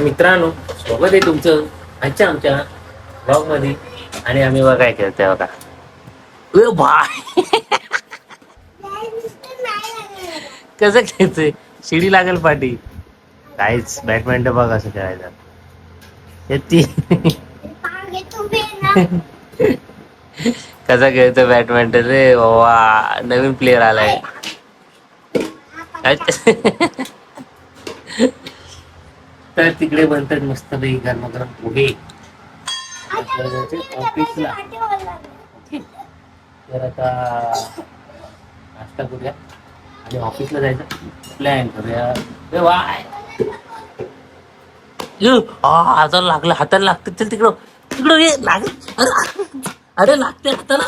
मित्रांनो, स्वागत आहे तुमचं आजच्या आमच्या ब्लॉग मध्ये. आणि आम्ही बघा काय करतोय बघा. ए भाई कसं खेळतोय, शिडी लागेल पाठी. काहीच बॅडमिंटन बघ कसं खेळायचं. कसा खेळतोय बॅडमिंटन रे वा. नवीन प्लेअर आलाय. तर तिकडे बनतात मस्त पैकी गरम पोहे ऑफिसला. तर आता नाश्ता करूया आणि ऑफिसला जायचं प्लॅन करूया. हाताला लागलं, हाताला लागतं. चल तिकडं तिकडं ये लाग. अरे लागते हाताला.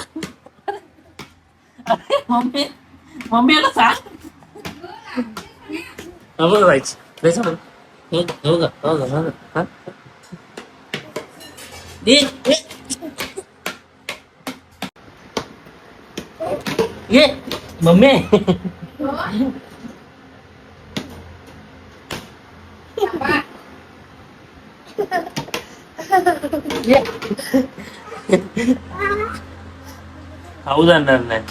अरे मम्मी मम्मीला सांग. जायचं जायचं. हो का ये मम्मी. खाऊ जाणार नाही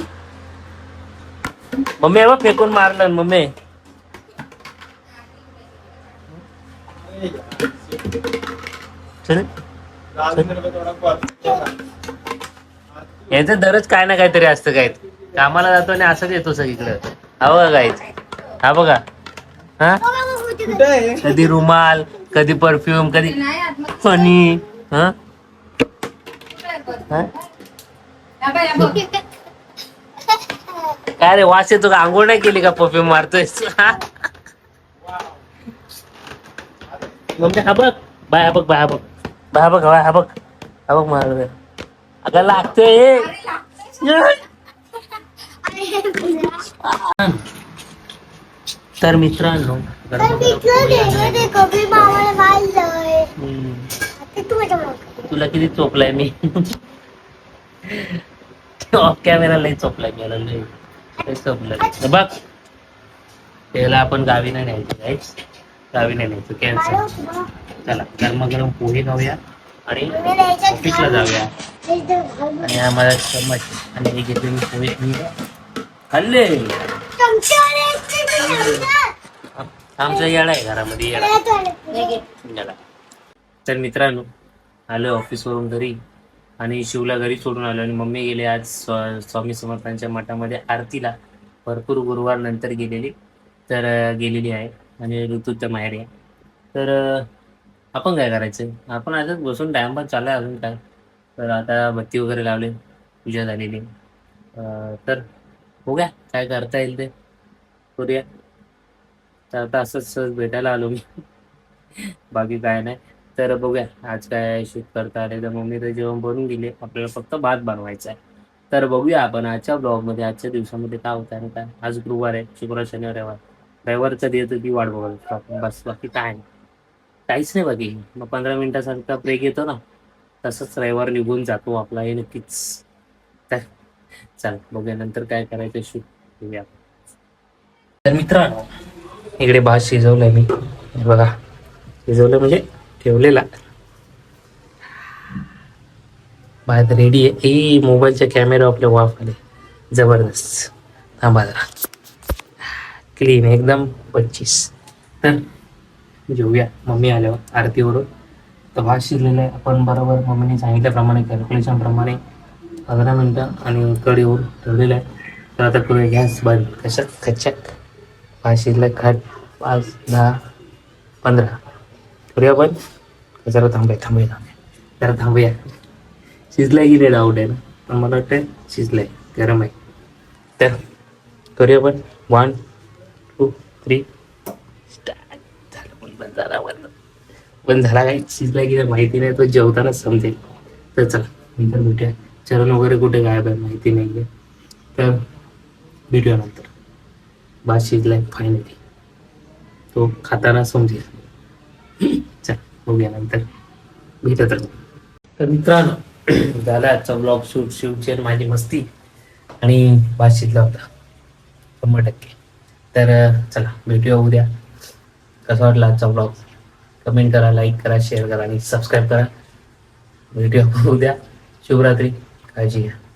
मम्मी. बा फेकून मारलं मम्मी. याचं दरच काय ना काहीतरी असतं. काय कामाला जातो आणि असंच येतो सगळीकडं. हा बघा काय, हा बघा. हा कधी रुमाल, कधी परफ्यूम, कधी फनी. हा काय रे वास येतो का? आंघोळ नाही केली का? परफ्यूम मारतोय मम्मी. हा बघ बाय, हा बघ बाय, हा बघ बाय, हा बघ बाय, हा बघ, हा बघ मार. अगं लागतोय. तर मित्रांनो, तुला किती चोपलाय मी. ऑफ कॅमेरा लई चोपलाय मी. चोपलं बघ. त्याला आपण गावी नाही न्यायचं गाईस. गावी नाही न्यायचं, कॅन्सल. चला गरम पोहे खाऊया आणि ऑफिसला जाऊया. आणि आम्हाला चम्मच आणि हे घेतले मी पोहे खाल्ले. आमचा येडा आहे घरामध्ये, येडा. तर मित्रांनो, आलो ऑफिसवरून घरी आणि शिवला घरी सोडून आलो. आणि मम्मी गेले आज स्वामी समर्थांच्या मठामध्ये आरतीला. भरपूर गुरुवार नंतर गेलेली आहे आणि ऋतूच्या माहेरी आहे. तर आपण काय करायचं, आपण आजच बसून टाइमपास चालू आहे. अजून काय, तर आता बत्ती वगैरे लावले, पूजा झालेली. तर बघूया काय करता येईल ते करूया. तर आता असंच सहज भेटायला आलो मी. बाकी काय नाही. तर बघूया आज काय शूट करता आले. तर मम्मी तर जेवण बनवून गेले, आपल्याला फक्त भात बनवायचा आहे. तर बघूया आपण आजच्या ब्लॉगमध्ये, आजच्या दिवसामध्ये काय होतं आणि काय. आज गुरुवार आहे, शुक्रवार, शनिवार, रविवार. रविवारचा दिवस ती वाट बघत असतो आपण बस. बाकी काय नाही, काहीच नाही. बाकी मग 15 मिनिटासारखा ब्रेक येतो ना, तसंच रविवार निघून जातो आपला, हे नक्कीच. तर चल बघूया नंतर काय करायचं शूट बघूया. तर मित्रांनो, इकडे भात शिजवलंय मी बघा. शिजवलं म्हणजे ठेवलेला भात रेडी आहे. ए मोबाईलच्या कॅमेरा आपल्या वाफ आले जबरदस्त. थांबा जरा, क्लीन एकदम 25. तर जेऊया मम्मी आल्यावर आरतीवरून. तर भात शिजलेला आहे. आपण बरोबर मम्मीने सांगितल्याप्रमाणे कॅल्क्युलेशन प्रमाणे 15 मिनटं आणि कढीवर ठेवलेलं आहे. तर आता करूया गॅस बंद. कशात खच्चक भात शिजलं. खट 5, 10, 15 करूया बंद. जरा जरा थांबूया. शिजलाय की नाही डाऊट आहे ना, पण मला वाटतं शिजलंय, गरम आहे. तर करूया पण 1, 2, 3 स्टार्ट. झालं पण बंद झाला. काही शिजलाय की नाही माहिती नाही, तो जेवतानाच समजेल. तर चला नंतर भेटूया. चरण वगैरे कुठे गायब आहे माहिती नाही आहे. तर भेटूया नंतर. भात शिजलाय फायनली, तो खाताना समजेल. चल बघूया नंतर भेटत. तर मित्रांनो, झाला आजचा ब्लॉग शूट. शिवची माझी मस्ती आणि भात शिजला होता 100%. तर चला भेटूया उद्या. कसा वाटला आजचा ब्लॉग कमेंट करा, लाईक करा, शेअर करा आणि सबस्क्राईब करा. भेटूया उद्या. शुभरात्री. काळजी घ्या.